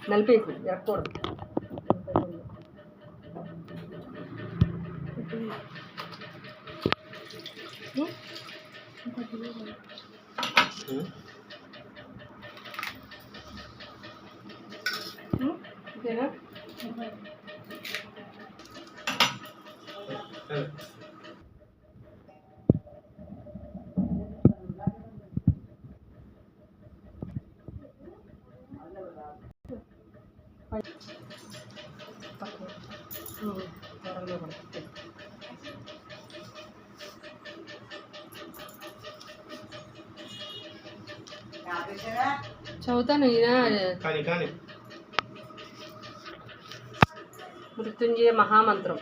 నలిపేసి ఎరక్కూడదు. ఓకేనా? చదువుతాను. మృత్యుంజయ మహామంత్రం.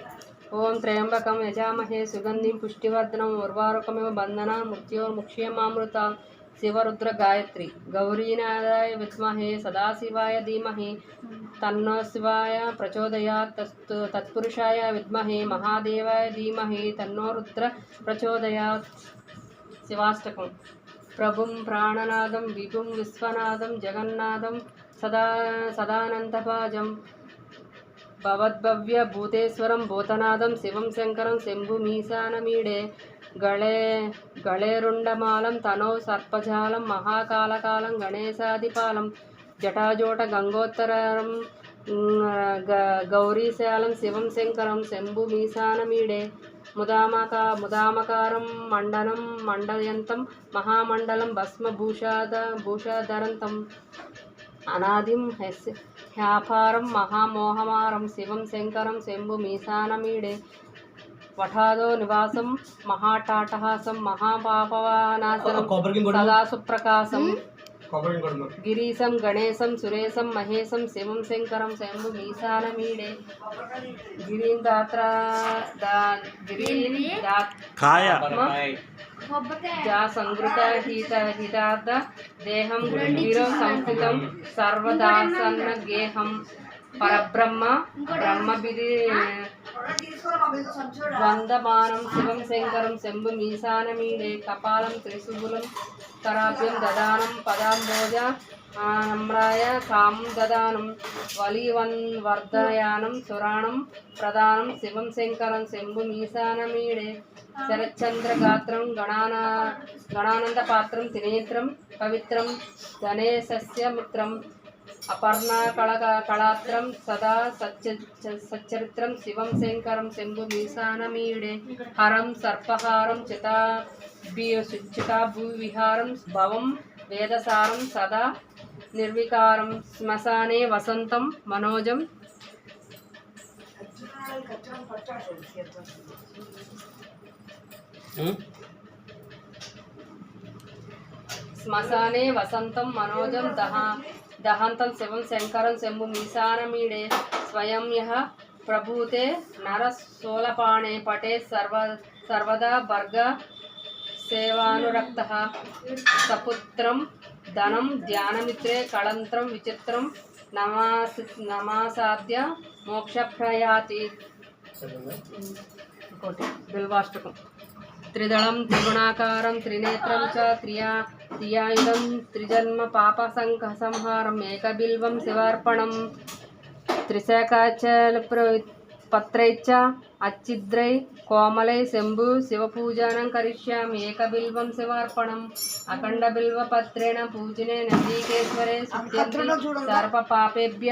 ఓం త్రయంబకం యజామహే సుగంధిం పుష్టివర్ధనం ఉర్వారుకమివ బంధన మృత్యోర్ముక్ష్యమామృత శివరుద్ర గాయత్రి. గౌరీనాథాయ విద్మహే సదాశివాయ ధీమహి తన్నో శివాయ ప్రచోదయాత్. తత్పురుషాయ విద్మహే మహాదేవాయ ధీమహి తన్నో రుద్ర ప్రచోదయాత్. శివాష్టకం. ప్రభుం ప్రాణనాదం విభుం విశ్వనాథం జగన్నాథం సదానంతపాజం భవద్భవ్య భూతేశ్వరం భూతనాథం శివం శంకరం శంభుమీశానమీడే. గళేరుండమాలం తనౌ సర్పజాలం మహాకాలకాలం గణేశాదిపాలం జటాజోట గంగోత్తరం గౌరీశాలం శివం శంకరం శంభుమీశానమీడే. ముదామకారం మండనం మండయంతం మహామండలం భస్మభూషాధరంతం అనాదిం హ్యాపారం మహామోహమారం శివం శంకరం శంభుమీశానమీడే. వఠాదో నివాసం మహాటాటహాసం మహాపాపనాశనం సదాసుప్రకాశం గిరీశం గణేశం సురేశం మహేశం శివం శంకరం శంభుమీశానమీడే. సంగృత హితార్థ దేహం గిరో సంస్థితం సర్వదాసన్న గేహం పరబ్రహ్మ బ్రహ్మభిది వందమానం శివం శంకరం శంభుమీశానమీడే. కపాలం త్రిశూలం కరాభ్యం దదానం పదాంబోజ నమ్రాయ కామం దదానం వలీవర్ధయానం సురాణం ప్రదానం శివం శంకరం శంభుమీశానమీడే. శరచంద్రగాత్రం గణానందపాత్రం త్రినేత్రం పవిత్రం గణేశస్య మిత్రం అపర్ణాకళాత్రం సదా సచ్చరిత్రం శివం శంకరం శంభుమీశానమీడే. హరం సర్పహారం చితాభూవిహారం భవం వేదసారం సదా నిర్వికారం శ్మశానే వసంతం మనోజం. శ్మశానే వసంతం మనోజం దహంతం శివం శంకరం శంభుమీశానమీడే. స్వయం యః ప్రభూతే నరసోలపాణే పటే సర్వదా భర్గ సేవానురక్తః. సపుత్రం ధనం ధ్యానమిత్రే కళంత్రం విచిత్రం నమాసాద్య మోక్షప్రయాతి. బిల్వాష్టకం. త్రిదళం త్రిగుణాకారం త్రినేత్రం చ త్రియాయుధం త్రిజన్మ పాప సంహారం ఏకబిల్వం శివార్పణం. త్రిశాఖాచల పత్రైచ్చ అచ్చిద్రై కోమలై శంభు శివపూజానం కరిష్యామి ఏకబిల్వం శివార్పణం. అఖండ బిల్వపత్రేణ పూజనే నందీకేశ్వరే సిద్ధ్యంతి సర్వ పాపేభ్య.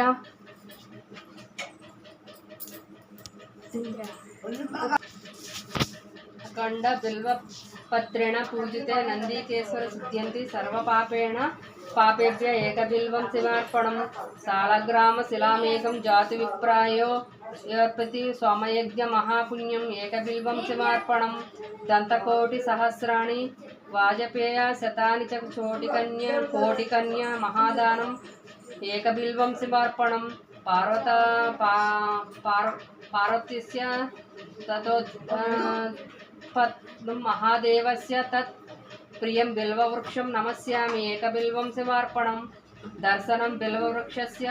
అఖండ బిల్వపత్రేణ పూజితే నందీకేశ్వర సిద్ధ్యంతి సర్వపాపేభ్య ఏకబిల్వం శివార్పణం. సాలగ్రామ శిలామేకం జాతి విప్రాయో ఏర్పతి సోమయజ్ఞ మహాపుణ్యం ఏకబిల్వం శివార్పణం. దంతకోటి సహస్రాణి వాజపేయ శతాని చ కోటికన్య మహాదానం ఏకబిల్వం శివార్పణం. పార్వతీస్య తతోత్పత్తం మహాదేవస్య తత్ ప్రియం బిల్వవృక్షం నమస్యామి ఏకబిల్వం శివార్పణం. దర్శనం బిల్వవృక్షస్య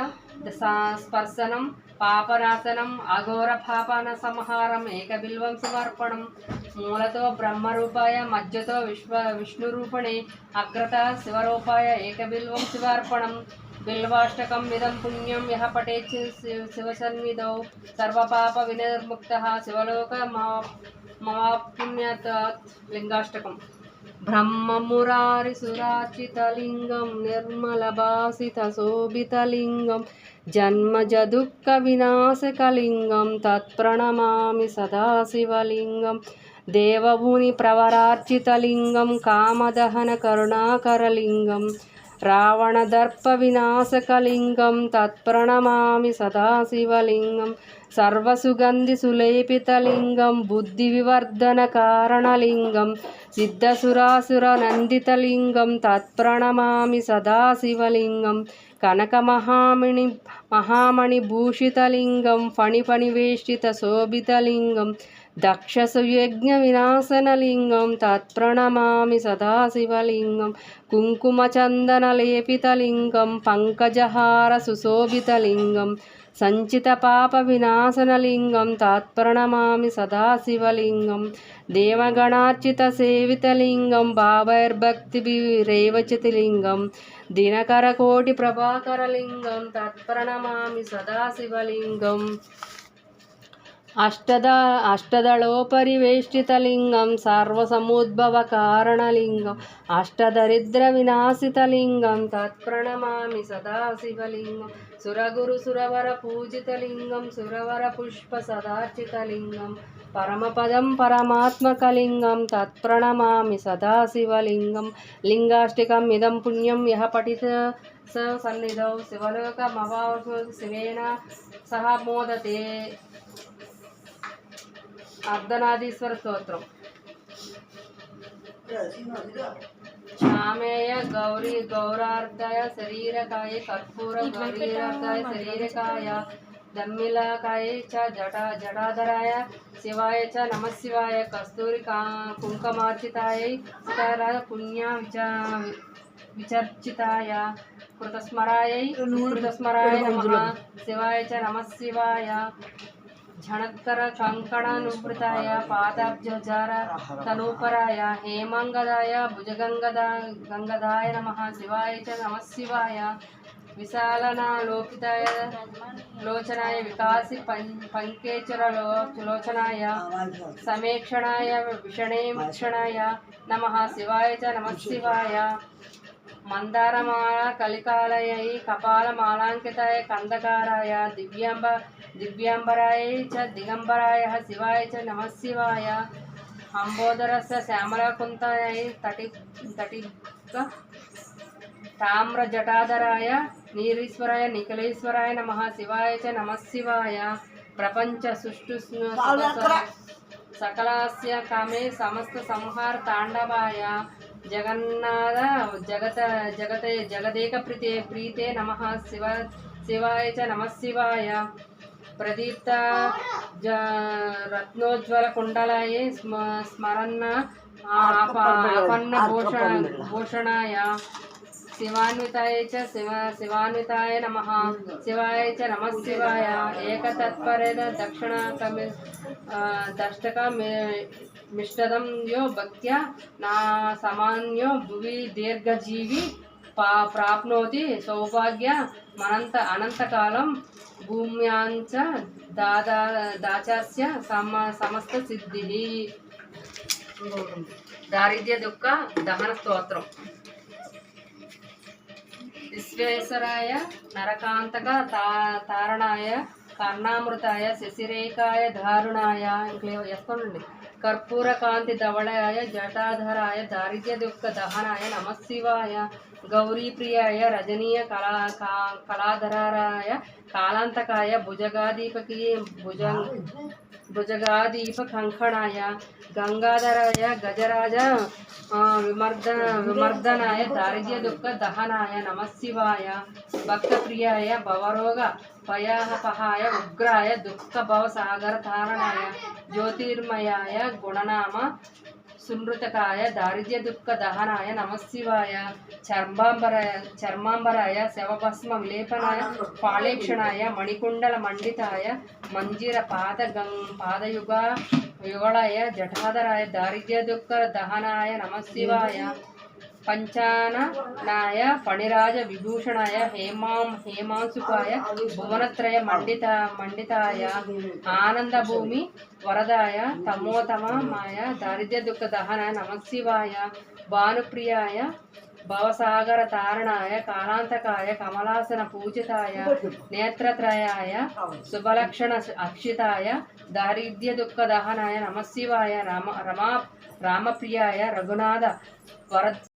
స్పర్శనం పాపనాశనం అఘోర పాపన సంహారం ఏకబిల్వం సమర్పణం. మూలతో బ్రహ్మరూపాయ మధ్యతో విష్ణురూపణే అగ్రత శివరూపాయ ఏకబిల్వం శివార్పణం. బిల్వాష్టకం ఇదం పుణ్యం యః పఠేత్ శివసన్నిధౌ సర్వపాప వినిర్ముక్తః శివలోక మమాప్నుయాత్. లింగాష్టకం. బ్రహ్మమురారిసురార్చితలింగం నిర్మలభాసితశోభితలింగం జన్మజదుఃఖ వినాశకలింగం తత్ప్రణమామి సదాశివలింగం. దేవభూని ప్రవరార్చితలింగం కామదహన కరుణాకరలింగం రావణదర్ప వినాశకలింగం తత్ప్రణమామి సదాశివలింగం. సర్వసుగంధి సులేపితలింగం బుద్ధి వివర్ధన కారణలింగం సిద్ధసురాసుర నందితలింగం తత్ప్రణమామి సదాశివలింగం. కనక మహామణిభూషితలింగం ఫణిఫణివేష్టిత శోభితలింగం దక్షసుయజ్ఞ వినాశనలింగం తత్ప్రణమామి సదాశివలింగం. కుంకుమచందనలేపితలింగం పంకజహార సుశోభితలింగం సంచిత పాప వినాశనలింగం తత్ప్రణమామి సదాశివలింగం. దేవగణార్చిత సేవితలింగం భావైర్భక్తిరేవచితలింగం దినకరకోటి ప్రభాకరలింగం తత్ప్రణమామి సదాశివలింగం. అష్టదళోపరివేష్టితలింగం సర్వసముద్భవ కారణలింగం అష్టదరిద్ర వినాశితలింగం తత్ప్రణమామి సదాశివలింగం. సురగురు సురవర పూజితలింగం సురవర పుష్ప సదార్చితలింగం పరమపదం పరమాత్మకలింగం తత్ప్రణమామి సదాశివలింగం. లింగాష్టికం ఇదం పుణ్యం యః పఠిత స సన్నిధౌ శివలోక మవాసు శివేన సహ మోదతే. అర్ధనాదీశ్వర స్తోత్రం. శ్యామేయ గౌరీ గౌరార్ధాయ శరీరకాయ కర్పూర గౌరీరార్ధాయ శరీరకాయ దమ్మిలకాయ చ జటాధరాయ శివాయ చ నమః శివాయ. కస్తూరి కుంకుమార్చితాయ సకల పుణ్య విచర్చితాయ కృతస్మరాయ నమః శివాయ చ నమః శివాయ. ఝణక్కర కంకణానుభృతాయ పాదాబ్జార తనూపరాయ హేమంగదాయ గంగదాయ నమః శివాయ చ నమః శివాయ. విశాలనాలోకితాయ లోచనాయ వికాసి పంకేచర లోచనాయ సమేక్షణాయ విషణేక్షణాయ నమః శివాయ చ నమః శివాయ. మందారమాల కలికాలయై కపాలమాలాంకితాయ కందకారాయ దివ్యాంబరాయ చ దిగంబరాయ శివాయ చ నమః శివాయ. అంబోదరస్య శ్యామలకుంతాయ తటిక తామ్రజటాధరాయ నీరీశ్వరాయ నిఖిలేశ్వరాయ నమః శివాయ చ నమః శివాయ. ప్రపంచ సుష్టు సకలాస్య కామే సమస్త సంహార తాండవాయ జగన్నాథ జగదేక ప్రీతే నమః శివాయ చ నమః శివాయ. ప్రదీప్త రత్నోజ్వల కుండలాయ స్మరన్న ఆపన్న భూషణాయ శివాన్వితాయ చ శివాన్వితాయ నమః శివాయ చ నమః శివాయ. ఏకతత్పరేణ దష్టక మిష్టదం యో భక్త్యా నా సమాన్యో భువి దీర్ఘజీవి ప్రాప్నోతి సౌభాగ్య అనంతకాలం భూమ్యాంచ దాచాస్య సమస్త సిద్ధి. దారిద్ర్య దుఃఖ దహన స్తోత్రం. విశ్వేశ్వరాయ నరకాంతక తారణాయ కర్ణామృతాయ శశిరేఖాయ దారుణాయ వేసుకోండి. కర్పూర కాంతి ధవళాయ జటాధరాయ దారిద్ర్య దుఃఖ దహనాయ నమః శివాయ. గౌరీప్రియాయ రజనీయ కళాధరాయ కాలాంతకాయ భుజగాదీప కంకణాయ గంగాధరాయ గజరాజ విమర్దనాయ దారిద్ర్య దుఃఖ దహనాయ నమః శివాయ. భక్తప్రియాయ భవరోగ భయాపహాయ ఉగ్రాయ దుఃఖ భవ సాగర తారణాయ జ్యోతిర్మయాయ గుణనామ సునృతకాయ దారిద్ర్య దుఃఖ దహనాయ నమశివాయ చర్మాంబరాయ శవభస్మ విలేపనాయ పాళేక్షణాయ మణికుండల మండితాయ మంజిర పాదయుగాయ జఠాధరాయ దారిద్ర్య దుఃఖ దహనాయ నమశివాయ పంచాననాయ ఫణిరాజ విభూషణాయ హేమాంశుకాయ భువనత్రయ మండితాయ ఆనంద భూమి వరదాయ తమోతమాయ దారిద్ర్య దుఃఖ దహనాయ నమశివాయ భానుప్రియాయ భవసాగర తారణాయ కాలాంతకాయ కమలాసన పూజితాయ నేత్రత్రయాయ శుభలక్షణ అక్షితాయ దారిద్ర్య దుఃఖ దహనాయ నమశివాయ రామప్రియాయ రఘునాథ వర